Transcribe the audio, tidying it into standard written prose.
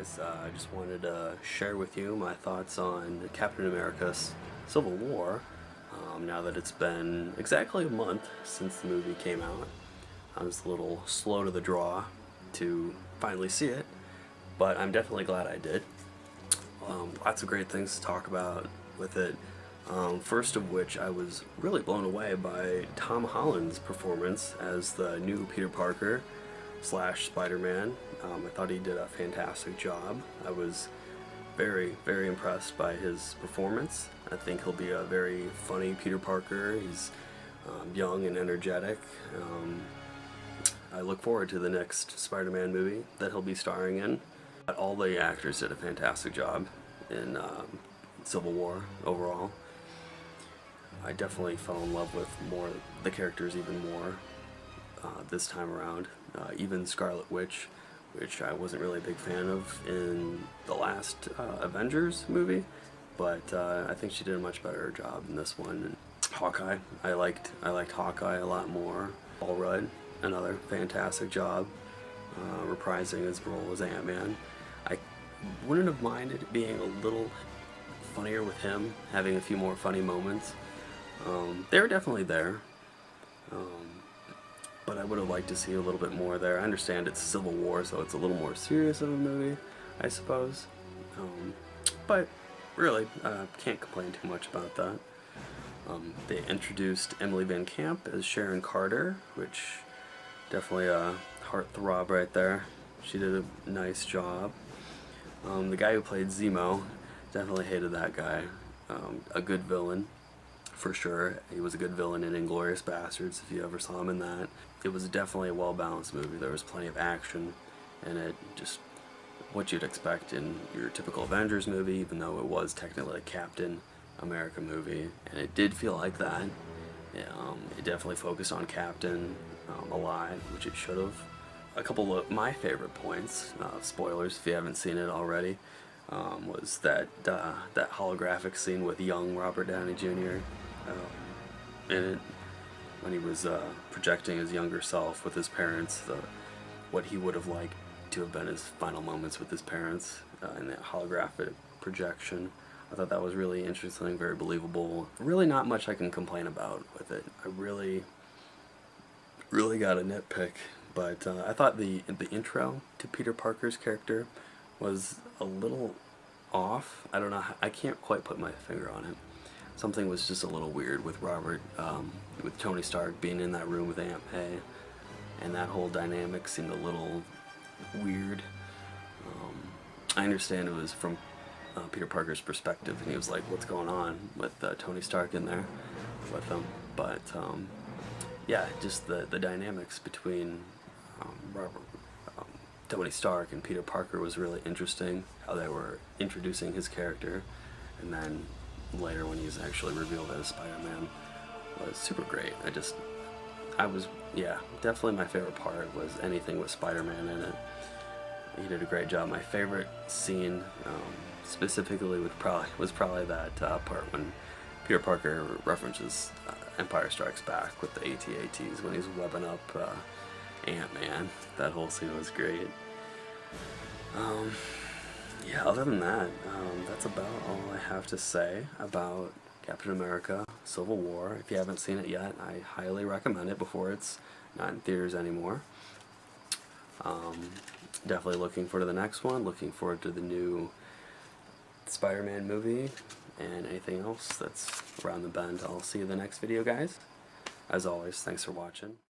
guys, I just wanted to share with you my thoughts on Captain America's Civil War. Now that it's been exactly a month since the movie came out, I was a little slow to the draw to finally see it, but I'm definitely glad I did. Lots of great things to talk about with it. First of which, I was really blown away by Tom Holland's performance as the new Peter Parker slash Spider-Man. I thought he did a fantastic job. I was very, very impressed by his performance. I think he'll be a very funny Peter Parker. He's young and energetic. I look forward to the next Spider-Man movie that he'll be starring in. All the actors did a fantastic job in Civil War overall. I definitely fell in love with the characters even more this time around. Even Scarlet Witch, which I wasn't really a big fan of in the last Avengers movie, but I think she did a much better job in this one. Hawkeye, I liked Hawkeye a lot more. Paul Rudd, another fantastic job reprising his role as Ant-Man. I wouldn't have minded it being a little funnier with him, having a few more funny moments. They were definitely there, but I would have liked to see a little bit more there. I understand it's Civil War, so it's a little more serious of a movie, I suppose. But really, can't complain too much about that. They introduced Emily Van Camp as Sharon Carter, which definitely a heartthrob right there. She did a nice job. The guy who played Zemo, definitely hated that guy. A good villain, for sure. He was a good villain in Inglourious Basterds, if you ever saw him in that. It was definitely a well-balanced movie. There was plenty of action in it, just what you'd expect in your typical Avengers movie, even though it was technically a Captain America movie, and it did feel like that. It definitely focused on Captain alive, which it should have. A couple of my favorite points, spoilers if you haven't seen it already, was that holographic scene with young Robert Downey Jr. In it, when he was projecting his younger self with his parents, what he would have liked to have been his final moments with his parents in that holographic projection. I thought that was really interesting, very believable. Really not much I can complain about with it. I really got a nitpick, but I thought the intro to Peter Parker's character was a little off. I don't know, I can't quite put my finger on it. Something was just a little weird with with Tony Stark being in that room with Aunt May, and that whole dynamic seemed a little weird. I understand it was from Peter Parker's perspective, and he was like, what's going on with Tony Stark in there with him, but yeah, just the dynamics between Tony Stark and Peter Parker was really interesting, how they were introducing his character, and then later when he's actually revealed as Spider-Man was super great. Yeah, definitely my favorite part was anything with Spider-Man in it. He did a great job. My favorite scene specifically was probably that part when Peter Parker references Empire Strikes Back with the AT-ATs when he's webbing up Ant-Man. That whole scene was great. Yeah, other than that, that's about all I have to say about Captain America Civil War. If you haven't seen it yet, I highly recommend it before it's not in theaters anymore. Definitely looking forward to the next one, looking forward to the new Spider-Man movie, and anything else that's around the bend. I'll see you in the next video, guys. As always, thanks for watching.